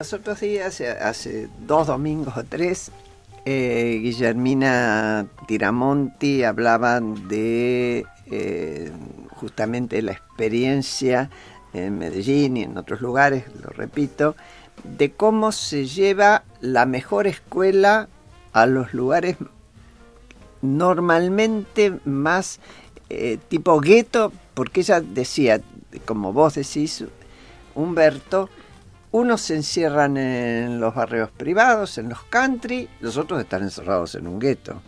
Los otros días, hace 2 domingos o 3, Guillermina Tiramonti hablaba de justamente la experiencia en Medellín y en otros lugares, lo repito, de cómo se lleva la mejor escuela a los lugares normalmente más tipo gueto, porque ella decía, como vos decís, Humberto, unos se encierran en los barrios privados, en los country, los otros están encerrados en un gueto.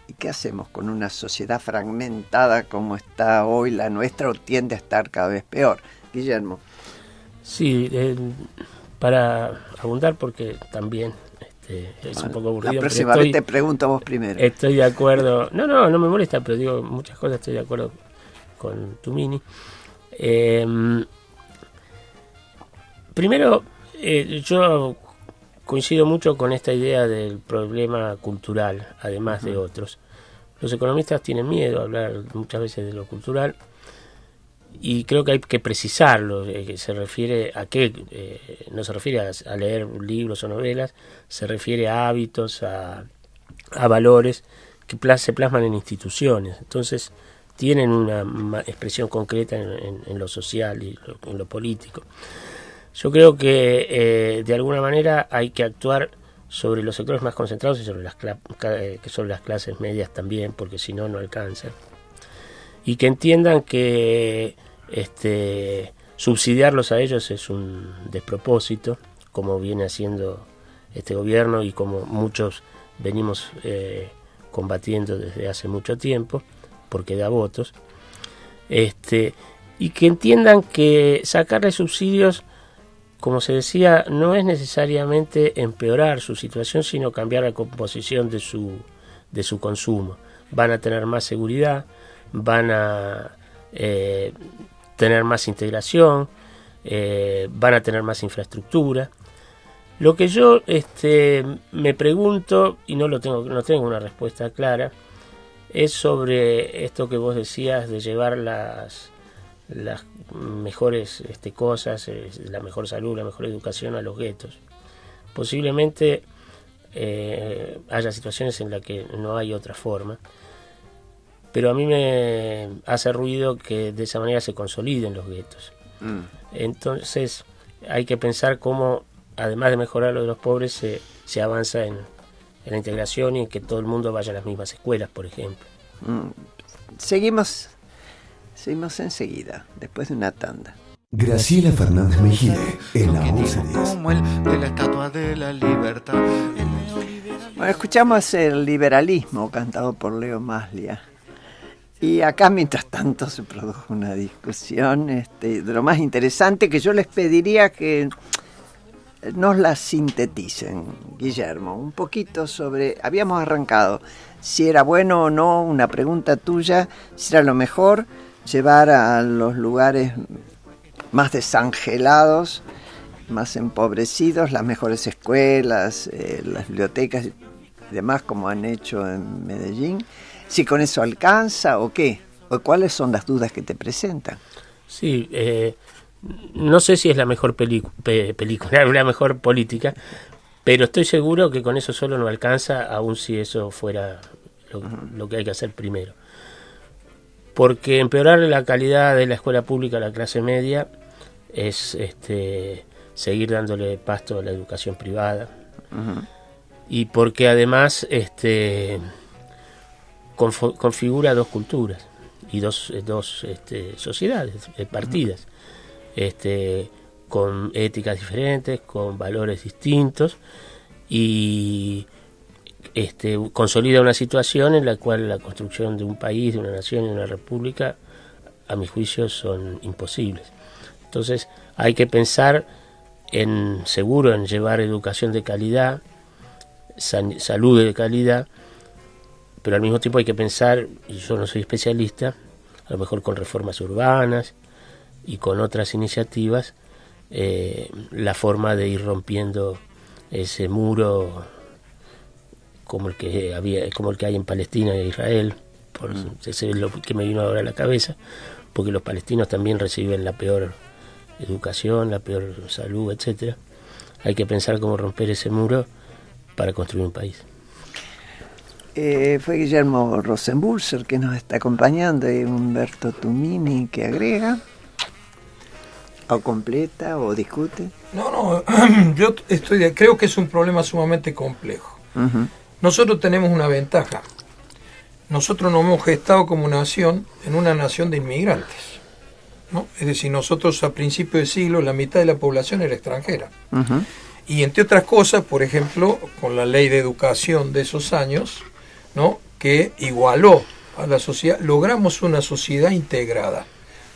¿Y qué hacemos con una sociedad fragmentada como está hoy la nuestra, o tiende a estar cada vez peor? Guillermo. Sí, para abundar, porque también es un poco aburrido. La próxima vez te pregunto a vos primero. Estoy de acuerdo, no me molesta, pero digo, muchas cosas estoy de acuerdo con Tumini. Primero, yo coincido mucho con esta idea del problema cultural, además de otros. Los economistas tienen miedo a hablar muchas veces de lo cultural, y creo que hay que precisarlo, que se refiere a qué, no se refiere a leer libros o novelas, se refiere a hábitos, a valores que se plasman en instituciones. Entonces tienen una expresión concreta en lo social y en lo político. Yo creo que de alguna manera hay que actuar sobre los sectores más concentrados y sobre las clases medias también, porque si no, no alcanza. Y que entiendan que subsidiarlos a ellos es un despropósito, como viene haciendo este gobierno y como muchos venimos combatiendo desde hace mucho tiempo, porque da votos. Y que entiendan que sacarle subsidios, como se decía, no es necesariamente empeorar su situación, sino cambiar la composición de su consumo. Van a tener más seguridad, van a tener más integración, van a tener más infraestructura. Lo que yo me pregunto, y no tengo una respuesta clara, es sobre esto que vos decías de llevar las mejores cosas, la mejor salud, la mejor educación a los guetos. Posiblemente haya situaciones en las que no hay otra forma, pero a mí me hace ruido que de esa manera se consoliden los guetos. Entonces hay que pensar cómo, además de mejorar lo de los pobres, se avanza en la integración y en que todo el mundo vaya a las mismas escuelas, por ejemplo. Seguimos enseguida, después de una tanda. Graciela Fernández Mejide, en la 1110. Como el de la Estatua de la Libertad. Bueno, escuchamos el liberalismo cantado por Leo Maslia. Y acá, mientras tanto, se produjo una discusión de lo más interesante, que yo les pediría que nos la sinteticen, Guillermo, un poquito sobre, habíamos arrancado, si era bueno o no, una pregunta tuya, si era lo mejor llevar a los lugares más desangelados, más empobrecidos, las mejores escuelas, las bibliotecas y demás, como han hecho en Medellín. Si con eso alcanza o qué, o cuáles son las dudas que te presentan. Sí, no sé si es la mejor película, la mejor política, pero estoy seguro que con eso solo no alcanza, aun si eso fuera lo que hay que hacer primero. Porque empeorar la calidad de la escuela pública a la clase media es seguir dándole pasto a la educación privada. Y porque además configura dos culturas y dos sociedades partidas, con éticas diferentes, con valores distintos, y consolida una situación en la cual la construcción de un país, de una nación y de una república, a mi juicio, son imposibles. Entonces hay que pensar seguro en llevar educación de calidad, salud de calidad, pero al mismo tiempo hay que pensar, y yo no soy especialista, a lo mejor con reformas urbanas y con otras iniciativas, la forma de ir rompiendo ese muro como el que hay en Palestina e Israel, ese es lo que me vino ahora a la cabeza, porque los palestinos también reciben la peor educación, la peor salud, etcétera. hay que pensar cómo romper ese muro para construir un país. Fue Guillermo Rosenburger que nos está acompañando y Humberto Tumini que agrega, o completa, o discute. No, yo creo que es un problema sumamente complejo. Uh-huh. Nosotros tenemos una ventaja. Nosotros nos hemos gestado como nación en una nación de inmigrantes, ¿no? Es decir, nosotros a principios de siglo la mitad de la población era extranjera. Uh-huh. Y entre otras cosas, por ejemplo, con la ley de educación de esos años, ¿no?, que igualó a la sociedad, logramos una sociedad integrada,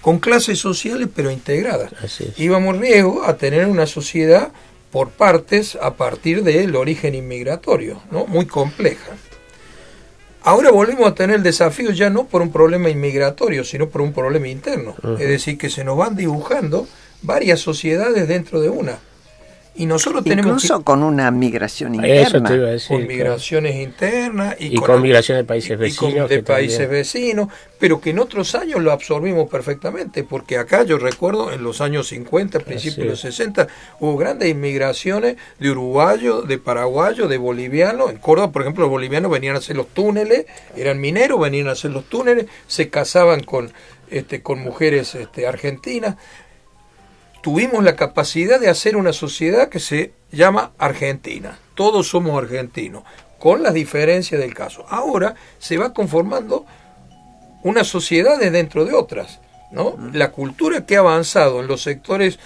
con clases sociales pero integradas. Íbamos riesgo a tener una sociedad por partes a partir del origen inmigratorio, ¿no?, muy compleja. Ahora volvemos a tener el desafío ya no por un problema inmigratorio, sino por un problema interno. Uh-huh. Es decir, que se nos van dibujando varias sociedades dentro de una. Y nosotros tenemos incluso con una migración interna. Eso te iba a decir, con migraciones internas y con migración de países vecinos. De países vecinos, pero que en otros años lo absorbimos perfectamente, porque acá yo recuerdo en los años 50, principios de los 60, hubo grandes inmigraciones de uruguayos, de paraguayos, de bolivianos. En Córdoba, por ejemplo, los bolivianos venían a hacer los túneles, eran mineros, venían a hacer los túneles, se casaban con mujeres argentinas. Tuvimos la capacidad de hacer una sociedad que se llama Argentina. Todos somos argentinos, con las diferencias del caso. Ahora se va conformando unas sociedades dentro de otras, ¿no? La cultura que ha avanzado en los sectores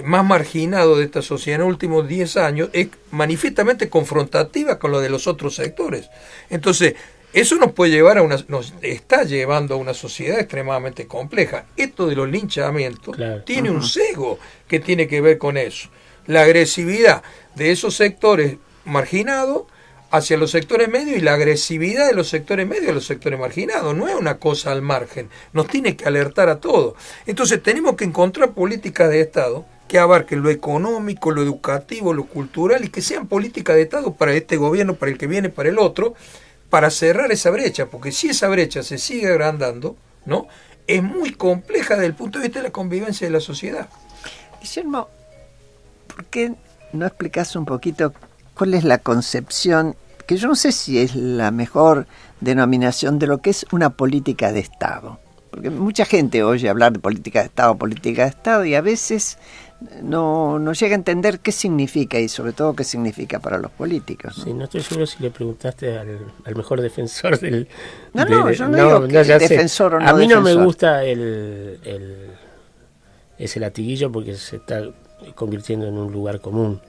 más marginados de esta sociedad en los últimos 10 años es manifiestamente confrontativa con lo de los otros sectores. Entonces, eso nos puede llevar nos está llevando a una sociedad extremadamente compleja. Esto de los linchamientos tiene un sesgo que tiene que ver con eso. La agresividad de esos sectores marginados hacia los sectores medios y la agresividad de los sectores medios a los sectores marginados. No es una cosa al margen, nos tiene que alertar a todos. Entonces tenemos que encontrar políticas de Estado que abarquen lo económico, lo educativo, lo cultural y que sean políticas de Estado para este gobierno, para el que viene, para el otro, para cerrar esa brecha, porque si esa brecha se sigue agrandando, ¿no?, es muy compleja desde el punto de vista de la convivencia de la sociedad. Guillermo, ¿por qué no explicás un poquito cuál es la concepción, que yo no sé si es la mejor denominación de lo que es una política de Estado? Porque mucha gente oye hablar de política de Estado, y a veces no llega a entender qué significa y sobre todo qué significa para los políticos, ¿no? Sí, no estoy seguro si le preguntaste al mejor defensor del... Yo no digo que defensor o no. A mí no defensor. me gusta ese latiguillo porque se está convirtiendo en un lugar común,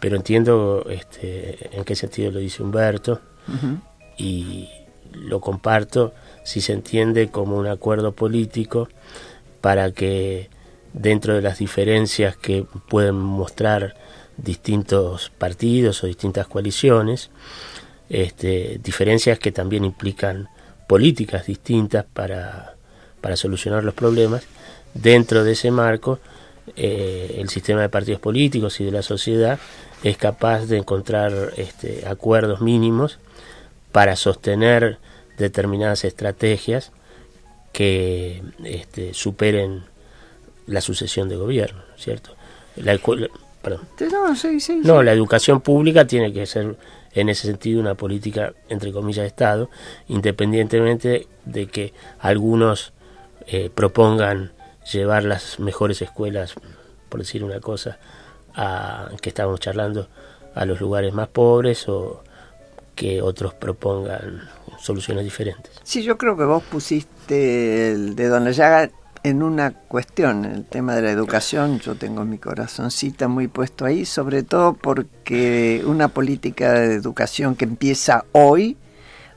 pero entiendo en qué sentido lo dice Humberto. Uh-huh. Y lo comparto si se entiende como un acuerdo político para que dentro de las diferencias que pueden mostrar distintos partidos o distintas coaliciones, diferencias que también implican políticas distintas para solucionar los problemas, dentro de ese marco el sistema de partidos políticos y de la sociedad es capaz de encontrar acuerdos mínimos para sostener determinadas estrategias que superen la sucesión de gobierno, ¿cierto? La educación pública tiene que ser en ese sentido una política entre comillas de Estado, independientemente de que algunos propongan llevar las mejores escuelas, por decir una cosa, que estábamos charlando, a los lugares más pobres, o que otros propongan soluciones diferentes. Sí, yo creo que vos pusiste el dedo en la llaga en una cuestión, el tema de la educación. Yo tengo mi corazoncita muy puesto ahí, sobre todo porque una política de educación que empieza hoy,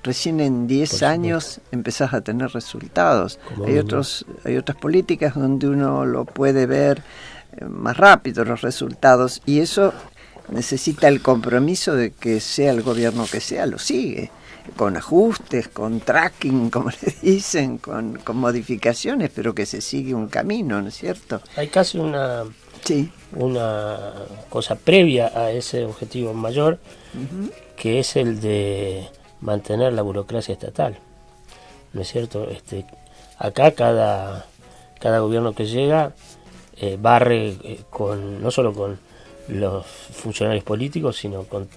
recién en 10 años empezás a tener resultados. Hay otras políticas donde uno lo puede ver más rápido los resultados, y eso necesita el compromiso de que sea el gobierno que sea, lo sigue, con ajustes, con tracking, como le dicen, con modificaciones, pero que se sigue un camino, ¿no es cierto? Hay casi una cosa previa a ese objetivo mayor, uh-huh, que es el de mantener la burocracia estatal, ¿no es cierto? Acá cada gobierno que llega barre no solo con los funcionarios políticos, sino con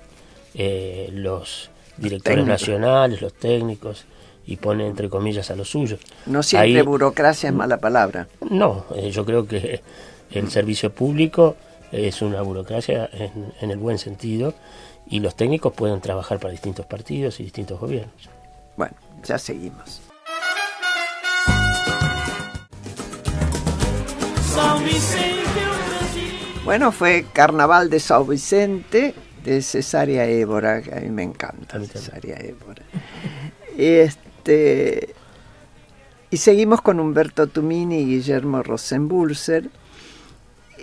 los directores nacionales, los técnicos, y pone entre comillas a los suyos. No siempre burocracia es mala palabra. No, yo creo que el servicio público es una burocracia en el buen sentido, y los técnicos pueden trabajar para distintos partidos y distintos gobiernos. Bueno, ya seguimos. Bueno, fue Carnaval de São Vicente de Cesárea Évora, que a mí me encanta Cesárea Évora. Y seguimos con Humberto Tumini y Guillermo Rosenbulser,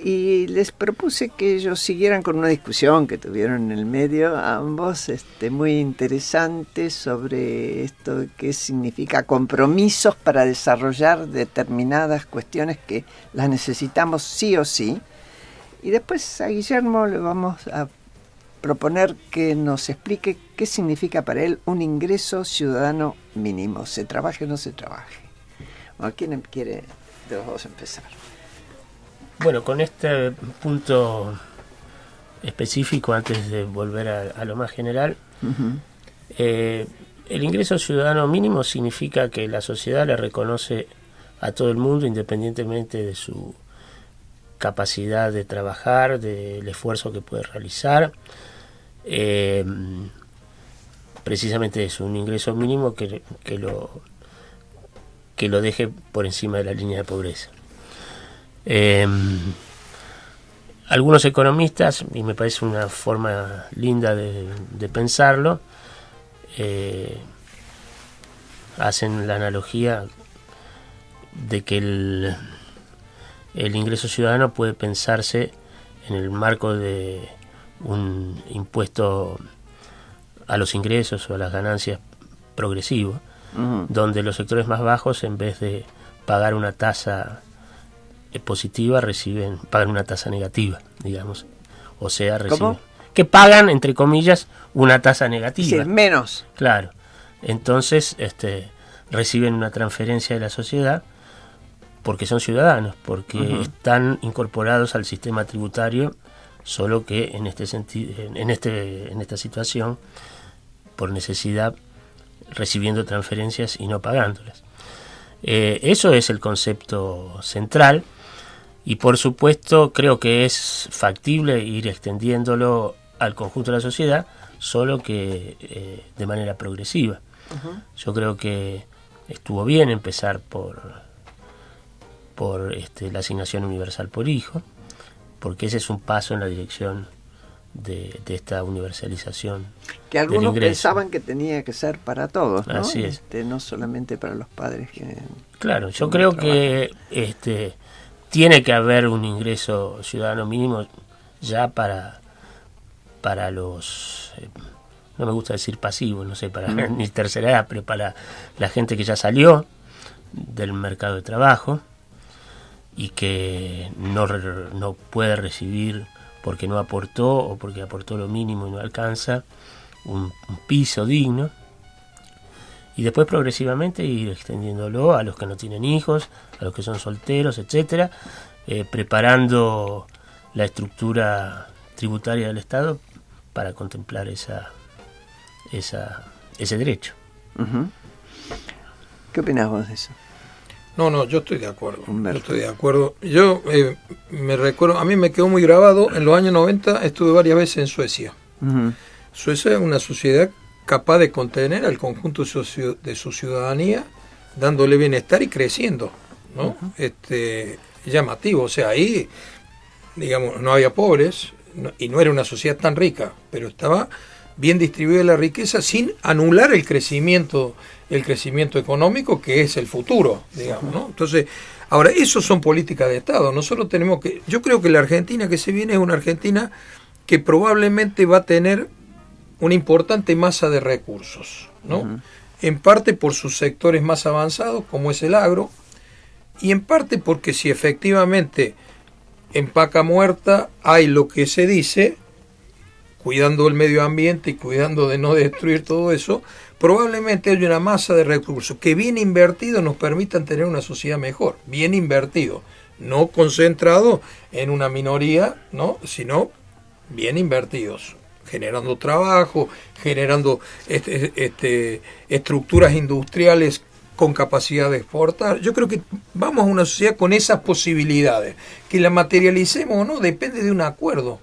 y les propuse que ellos siguieran con una discusión que tuvieron en el medio, ambos muy interesante, sobre esto de qué significa compromisos para desarrollar determinadas cuestiones que las necesitamos sí o sí. Y después a Guillermo le vamos a proponer que nos explique qué significa para él un ingreso ciudadano mínimo, se trabaje o no se trabaje. Bueno, ¿quién quiere de los dos empezar? Bueno, con este punto específico, antes de volver a lo más general, el ingreso ciudadano mínimo significa que la sociedad le reconoce a todo el mundo, independientemente de su capacidad de trabajar, del esfuerzo que puede realizar. Precisamente es un ingreso mínimo que lo deje por encima de la línea de pobreza. Algunos economistas, y me parece una forma linda de pensarlo, hacen la analogía de que el ingreso ciudadano puede pensarse en el marco de un impuesto a los ingresos o a las ganancias progresivo, donde los sectores más bajos, en vez de pagar una tasa positiva, pagan una tasa negativa, digamos. O sea, reciben, que pagan, entre comillas, una tasa negativa. Sí, menos. Claro. Entonces, reciben una transferencia de la sociedad porque son ciudadanos, porque están incorporados al sistema tributario, solo que en este sentido, en esta situación, por necesidad, recibiendo transferencias y no pagándolas. Eso es el concepto central, y por supuesto creo que es factible ir extendiéndolo al conjunto de la sociedad, solo que de manera progresiva. Yo creo que estuvo bien empezar por la asignación universal por hijo, porque ese es un paso en la dirección de esta universalización. Que algunos pensaban que tenía que ser para todos, ¿no? Así es. No solamente para los padres. Claro, yo creo que tiene que haber un ingreso ciudadano mínimo ya para los, no me gusta decir pasivos, no sé, para ni tercera edad, pero para la gente que ya salió del mercado de trabajo y que no puede recibir porque no aportó o porque aportó lo mínimo y no alcanza un piso digno, y después progresivamente ir extendiéndolo a los que no tienen hijos, a los que son solteros, etcétera, preparando la estructura tributaria del Estado para contemplar ese derecho. ¿Qué opinás vos de eso? No, yo estoy de acuerdo. Humberto. Yo me recuerdo, a mí me quedó muy grabado, en los años 90 estuve varias veces en Suecia. Suecia es una sociedad capaz de contener al conjunto de su ciudadanía, dándole bienestar y creciendo, ¿no? Llamativo, o sea, ahí, digamos, no había pobres, y no era una sociedad tan rica, pero estaba bien distribuida la riqueza sin anular el crecimiento económico, que es el futuro, digamos, ¿no? Entonces, ahora, eso son políticas de Estado. Nosotros tenemos que, yo creo que la Argentina que se viene es una Argentina que probablemente va a tener una importante masa de recursos, ¿no? En parte por sus sectores más avanzados, como es el agro, y en parte porque si efectivamente en Vaca Muerta hay lo que se dice, cuidando el medio ambiente y cuidando de no destruir todo eso, probablemente hay una masa de recursos que bien invertidos nos permitan tener una sociedad mejor, bien invertido, no concentrado en una minoría, ¿no? Sino bien invertidos, generando trabajo, generando estructuras industriales con capacidad de exportar. Yo creo que vamos a una sociedad con esas posibilidades. Que la materialicemos o no depende de un acuerdo,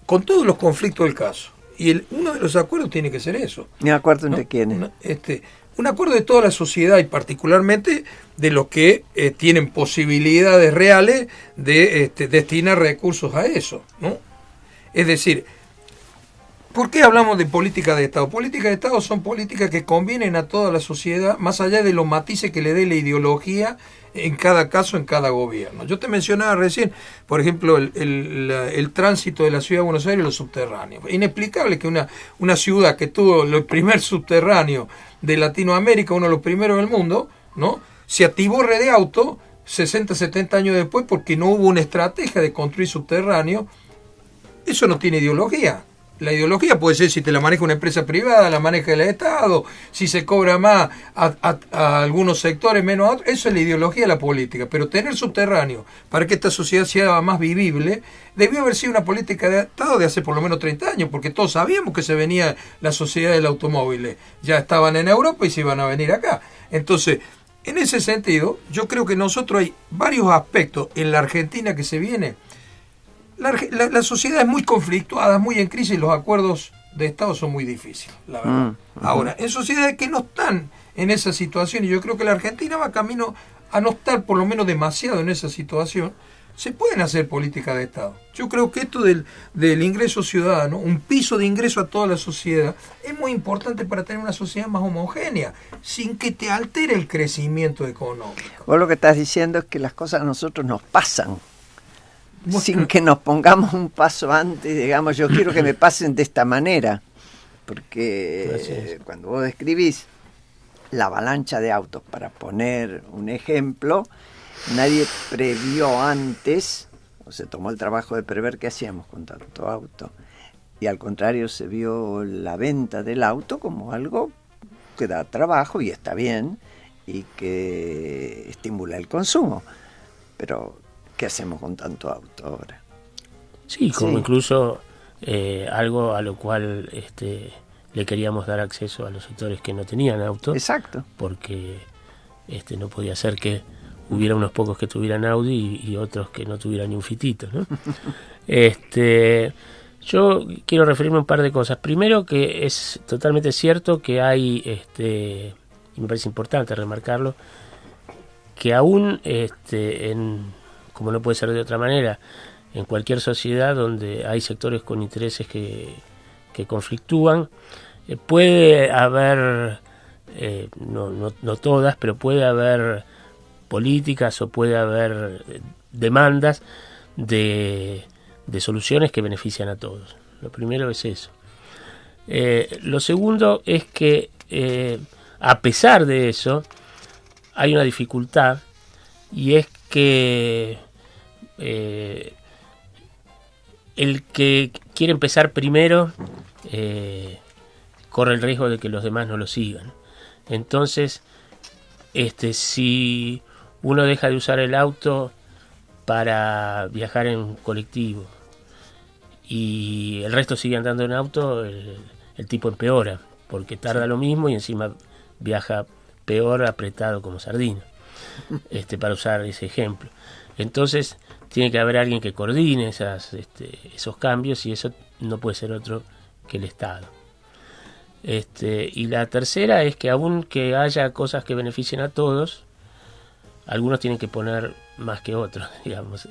con todos los conflictos del caso. Y uno de los acuerdos tiene que ser eso. ¿Un acuerdo entre quiénes? Un acuerdo de toda la sociedad y particularmente de los que tienen posibilidades reales de destinar recursos a eso, ¿no? Es decir, ¿por qué hablamos de política de Estado? Políticas de Estado son políticas que convienen a toda la sociedad, más allá de los matices que le dé la ideología en cada caso, en cada gobierno. Yo te mencionaba recién, por ejemplo, el tránsito de la ciudad de Buenos Aires y los subterráneos. Inexplicable que una ciudad que tuvo el primer subterráneo de Latinoamérica, uno de los primeros del mundo, ¿no?, se atiborre de auto 60, 70 años después porque no hubo una estrategia de construir subterráneo. Eso no tiene ideología. La ideología puede ser si te la maneja una empresa privada, la maneja el Estado, si se cobra más a algunos sectores, menos a otros. Eso es la ideología de la política. Pero tener subterráneo para que esta sociedad sea más vivible debió haber sido una política de Estado de hace por lo menos 30 años, porque todos sabíamos que se venía la sociedad del automóvil. Ya estaban en Europa y se iban a venir acá. Entonces, en ese sentido, yo creo que nosotros hay varios aspectos en la Argentina que se viene. La sociedad es muy conflictuada, muy en crisis, y los acuerdos de Estado son muy difíciles, la verdad. Ahora, en sociedades que no están en esa situación, y yo creo que la Argentina va camino a no estar por lo menos demasiado en esa situación, se pueden hacer políticas de Estado. Yo creo que esto del ingreso ciudadano, un piso de ingreso a toda la sociedad, es muy importante para tener una sociedad más homogénea, sin que te altere el crecimiento económico. Vos lo que estás diciendo es que las cosas a nosotros nos pasan, sin que nos pongamos un paso antes, digamos, yo quiero que me pasen de esta manera, porque cuando vos describís la avalancha de autos, para poner un ejemplo, nadie previó antes, o se tomó el trabajo de prever qué hacíamos con tanto auto, y al contrario se vio la venta del auto como algo que da trabajo y está bien, y que estimula el consumo, pero ¿qué hacemos con tanto auto ahora? Sí, como incluso algo a lo cual le queríamos dar acceso a los sectores que no tenían auto. Exacto. Porque no podía ser que hubiera unos pocos que tuvieran Audi y otros que no tuvieran ni un fitito, ¿no? Yo quiero referirme a un par de cosas. Primero, que es totalmente cierto que hay, y me parece importante remarcarlo, que aún como no puede ser de otra manera, en cualquier sociedad donde hay sectores con intereses que conflictúan, puede haber, no todas, pero puede haber políticas o puede haber demandas de soluciones que benefician a todos. Lo primero es eso. Lo segundo es que, a pesar de eso, hay una dificultad, y es que el que quiere empezar primero corre el riesgo de que los demás no lo sigan. Entonces, si uno deja de usar el auto para viajar en colectivo y el resto sigue andando en auto, el tipo empeora, porque tarda lo mismo y encima viaja peor, apretado como sardina, para usar ese ejemplo. Entonces tiene que haber alguien que coordine esos cambios, y eso no puede ser otro que el Estado. Y la tercera es que aun que haya cosas que beneficien a todos, algunos tienen que poner más que otros, digamos,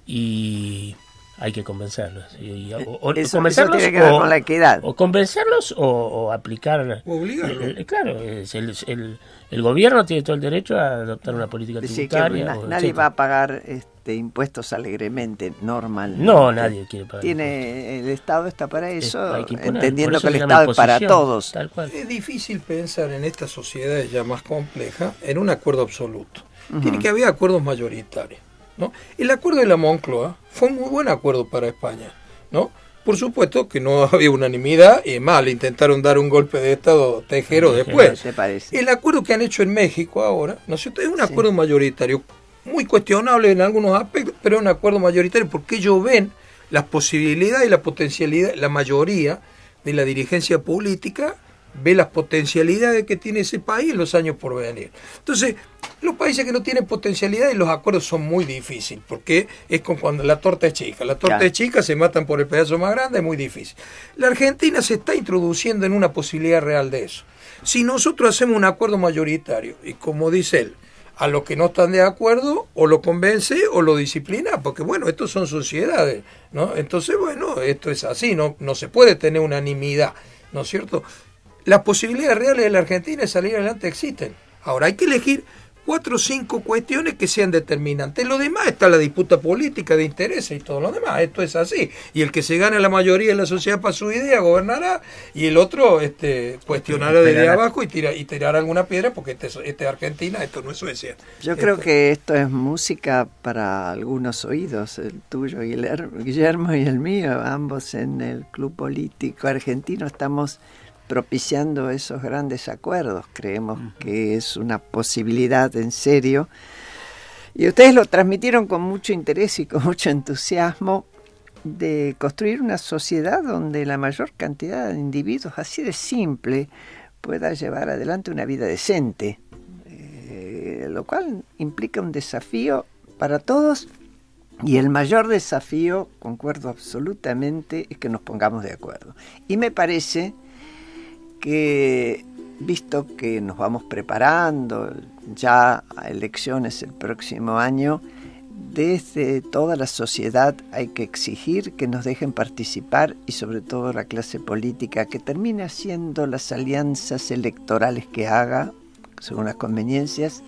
y hay que convencerlos. Eso tiene que ver con la equidad. O convencerlos o aplicar. Obligarlos. Claro, el gobierno tiene todo el derecho a adoptar una política tributaria. Nadie va a pagar impuestos alegremente, normalmente. No, nadie quiere pagar. El Estado está para eso, imponer, entendiendo que el Estado es para todos. Tal cual. Es difícil pensar en estas sociedades ya más complejas en un acuerdo absoluto. Tiene que haber acuerdos mayoritarios, ¿no? El acuerdo de la Moncloa fue un muy buen acuerdo para España, ¿no? Por supuesto que no había unanimidad, y mal, intentaron dar un golpe de Estado Tejero después. ¿Te parece? El acuerdo que han hecho en México ahora, ¿no es cierto?, es un acuerdo mayoritario, muy cuestionable en algunos aspectos, pero es un acuerdo mayoritario porque ellos ven las posibilidades y la potencialidad, la mayoría de la dirigencia política ve las potencialidades que tiene ese país en los años por venir. Entonces, los países que no tienen potencialidad y los acuerdos son muy difíciles, porque es como cuando la torta es chica. La torta es chica, se matan por el pedazo más grande, es muy difícil. La Argentina se está introduciendo en una posibilidad real de eso. Si nosotros hacemos un acuerdo mayoritario, y como dice él, a los que no están de acuerdo, o lo convence o lo disciplina, porque bueno, estos son sociedades, ¿no? Entonces, bueno, esto es así, no se puede tener unanimidad, ¿no es cierto? Las posibilidades reales de la Argentina de salir adelante existen. Ahora hay que elegir 4 o 5 cuestiones que sean determinantes. Lo demás está la disputa política de intereses y todo lo demás. Esto es así. Y el que se gane la mayoría de la sociedad para su idea gobernará, y el otro cuestionará desde abajo y tirar alguna piedra, porque este es Argentina, esto no es Suecia. Yo creo que esto es música para algunos oídos, el tuyo, Guillermo, y el mío. Ambos en el Club Político Argentino estamos propiciando esos grandes acuerdos. Creemos que es una posibilidad en serio, y ustedes lo transmitieron con mucho interés y con mucho entusiasmo, de construir una sociedad donde la mayor cantidad de individuos, así de simple, pueda llevar adelante una vida decente, lo cual implica un desafío para todos, y el mayor desafío, concuerdo absolutamente, es que nos pongamos de acuerdo. Y me parece que, visto que nos vamos preparando ya a elecciones el próximo año, desde toda la sociedad hay que exigir que nos dejen participar, y sobre todo la clase política, que termine haciendo las alianzas electorales que haga, según las conveniencias,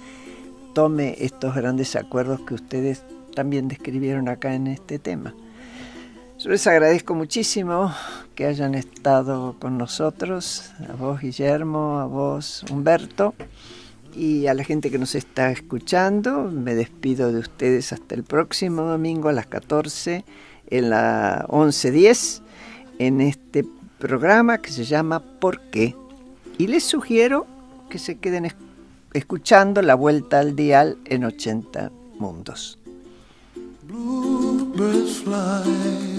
tome estos grandes acuerdos que ustedes también describieron acá en este tema. Yo les agradezco muchísimo que hayan estado con nosotros, a vos, Guillermo, a vos, Humberto, y a la gente que nos está escuchando. Me despido de ustedes hasta el próximo domingo a las 14, en la 11:10, en este programa que se llama ¿Por qué? Y les sugiero que se queden escuchando La Vuelta al Dial en 80 Mundos. Bluebirds fly